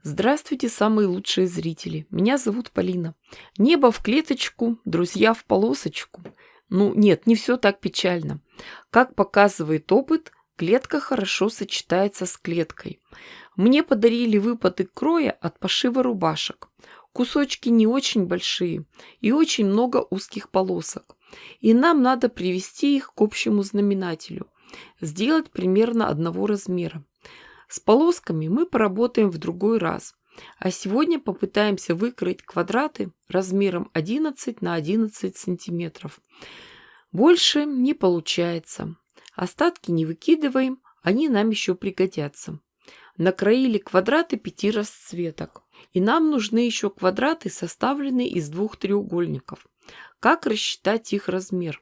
Здравствуйте, самые лучшие зрители. Меня зовут Полина. Небо в клеточку, друзья в полосочку. Ну, нет, не все так печально. Как показывает опыт, клетка хорошо сочетается с клеткой. Мне подарили выпады кроя от пошива рубашек. Кусочки не очень большие и очень много узких полосок. И нам надо привести их к общему знаменателю. Сделать примерно одного размера. С полосками мы поработаем в другой раз. А сегодня попытаемся выкроить квадраты размером 11 на 11 сантиметров. Больше не получается. Остатки не выкидываем, они нам еще пригодятся. Накроили квадраты 5 расцветок. И нам нужны еще квадраты, составленные из двух треугольников. Как рассчитать их размер?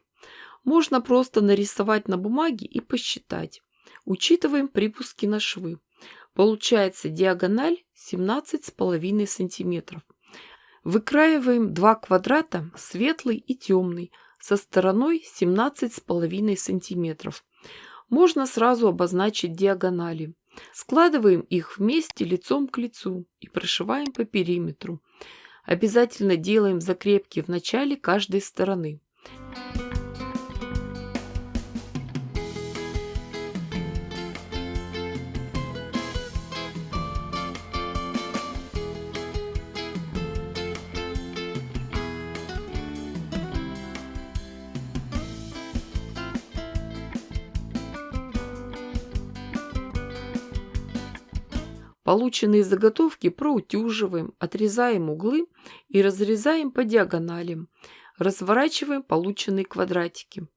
Можно просто нарисовать на бумаге и посчитать. Учитываем припуски на швы. Получается диагональ 17,5 сантиметров. Выкраиваем два квадрата, светлый и темный, со стороной 17,5 сантиметров. Можно сразу обозначить диагонали. Складываем их вместе лицом к лицу и прошиваем по периметру. Обязательно делаем закрепки в начале каждой стороны. Полученные заготовки проутюживаем, отрезаем углы и разрезаем по диагоналям. Разворачиваем полученные квадратики.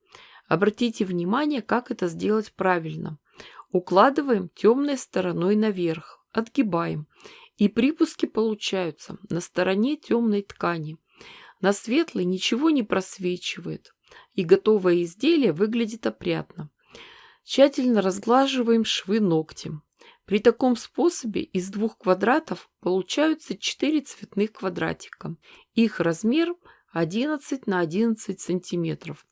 Обратите внимание, как это сделать правильно. Укладываем темной стороной наверх, отгибаем. И припуски получаются на стороне темной ткани. На светлой ничего не просвечивает. И готовое изделие выглядит опрятно. Тщательно разглаживаем швы ногтем. При таком способе из двух квадратов получаются 4 цветных квадратика. Их размер 11 на 11 сантиметров,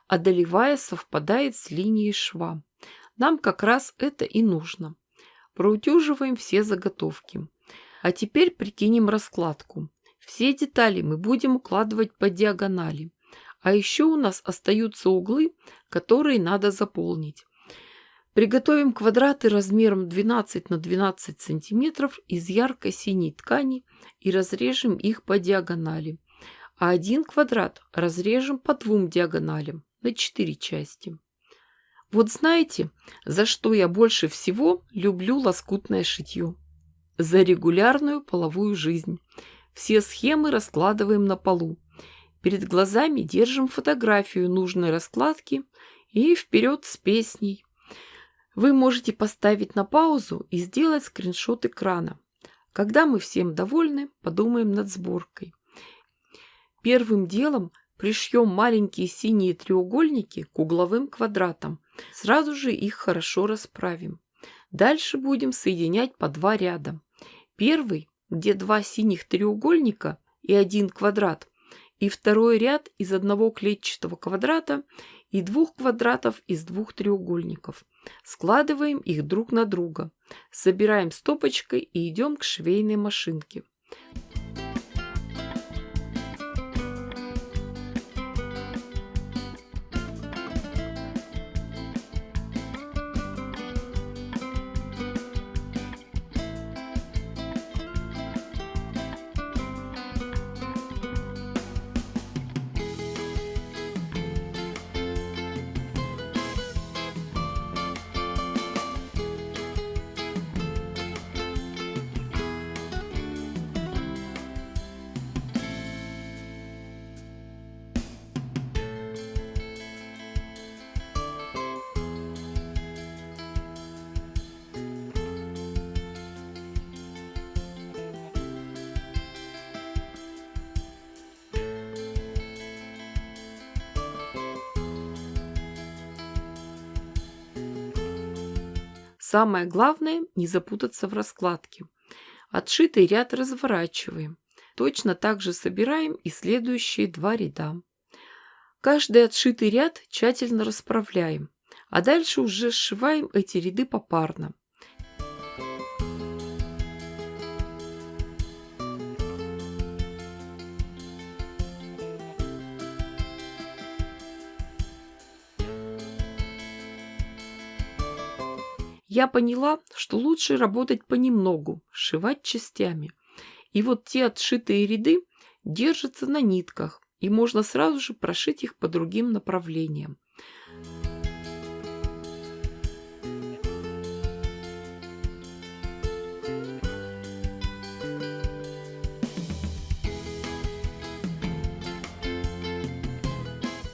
а долевая совпадает с линией шва. Нам как раз это и нужно. Проутюживаем все заготовки. А теперь прикинем раскладку. Все детали мы будем укладывать по диагонали. А еще у нас остаются углы, которые надо заполнить. Приготовим квадраты размером 12 на 12 сантиметров из ярко-синей ткани и разрежем их по диагонали. А один квадрат разрежем по двум диагоналям на 4 части. Вот знаете, за что я больше всего люблю лоскутное шитье? За регулярную половую жизнь. Все схемы раскладываем на полу. Перед глазами держим фотографию нужной раскладки и вперед с песней. Вы можете поставить на паузу и сделать скриншот экрана. Когда мы всем довольны, подумаем над сборкой. Первым делом пришьем маленькие синие треугольники к угловым квадратам. Сразу же их хорошо расправим. Дальше будем соединять по два ряда. Первый, где два синих треугольника и один квадрат, и второй ряд из одного клетчатого квадрата и двух квадратов из двух треугольников. Складываем их друг на друга, собираем стопочкой и идем к швейной машинке. Самое главное – не запутаться в раскладке. Отшитый ряд разворачиваем. Точно так же собираем и следующие два ряда. Каждый отшитый ряд тщательно расправляем, а дальше уже сшиваем эти ряды попарно. Я поняла, что лучше работать понемногу, сшивать частями. И вот те отшитые ряды держатся на нитках, и можно сразу же прошить их по другим направлениям.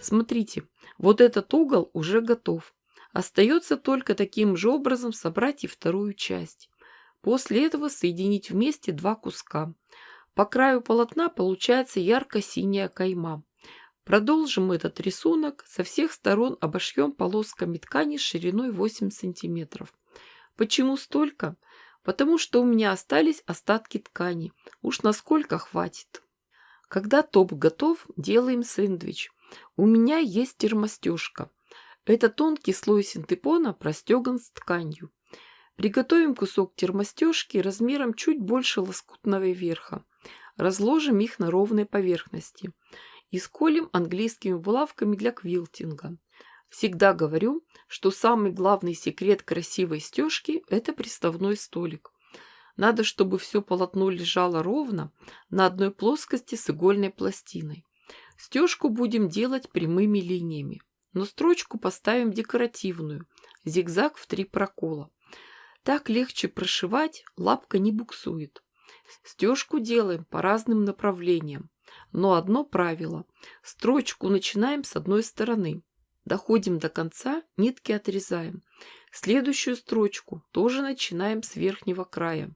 Смотрите, вот этот угол уже готов. Остается только таким же образом собрать и вторую часть. После этого соединить вместе два куска. По краю полотна получается ярко-синяя кайма. Продолжим этот рисунок. Со всех сторон обошьем полосками ткани шириной 8 см. Почему столько? Потому что у меня остались остатки ткани. Уж насколько хватит. Когда топ готов, делаем сэндвич. У меня есть термостежка. Это тонкий слой синтепона простеган с тканью. Приготовим кусок термостежки размером чуть больше лоскутного верха. Разложим их на ровной поверхности. И сколем английскими булавками для квилтинга. Всегда говорю, что самый главный секрет красивой стежки – это приставной столик. Надо, чтобы все полотно лежало ровно на одной плоскости с игольной пластиной. Стежку будем делать прямыми линиями, но строчку поставим декоративную, зигзаг в 3 прокола. Так легче прошивать, лапка не буксует. Стежку делаем по разным направлениям, но одно правило – строчку начинаем с одной стороны, доходим до конца, нитки отрезаем. Следующую строчку тоже начинаем с верхнего края.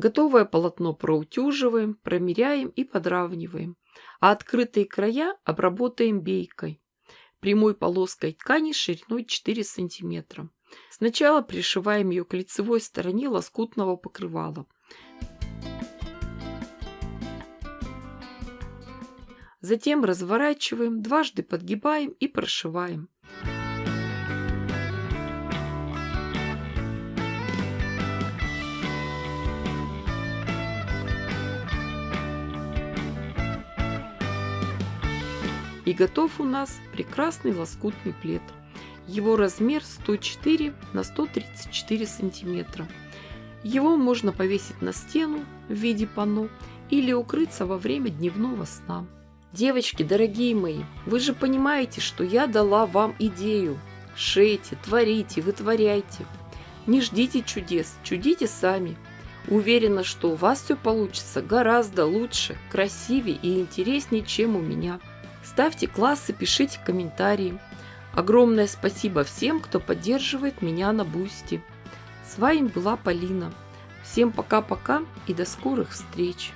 Готовое полотно проутюживаем, промеряем и подравниваем, а открытые края обработаем бейкой, прямой полоской ткани шириной 4 см. Сначала пришиваем ее к лицевой стороне лоскутного покрывала. Затем разворачиваем, дважды подгибаем и прошиваем. И готов у нас прекрасный лоскутный плед. Его размер 104 на 134 сантиметра. Его можно повесить на стену в виде панно или укрыться во время дневного сна. Девочки, дорогие мои, вы же понимаете, что я дала вам идею. Шейте, творите, вытворяйте. Не ждите чудес, чудите сами. Уверена, что у вас все получится гораздо лучше, красивее и интереснее, чем у меня. Ставьте классы, пишите комментарии. Огромное спасибо всем, кто поддерживает меня на Бусти. С вами была Полина. Всем пока-пока и до скорых встреч!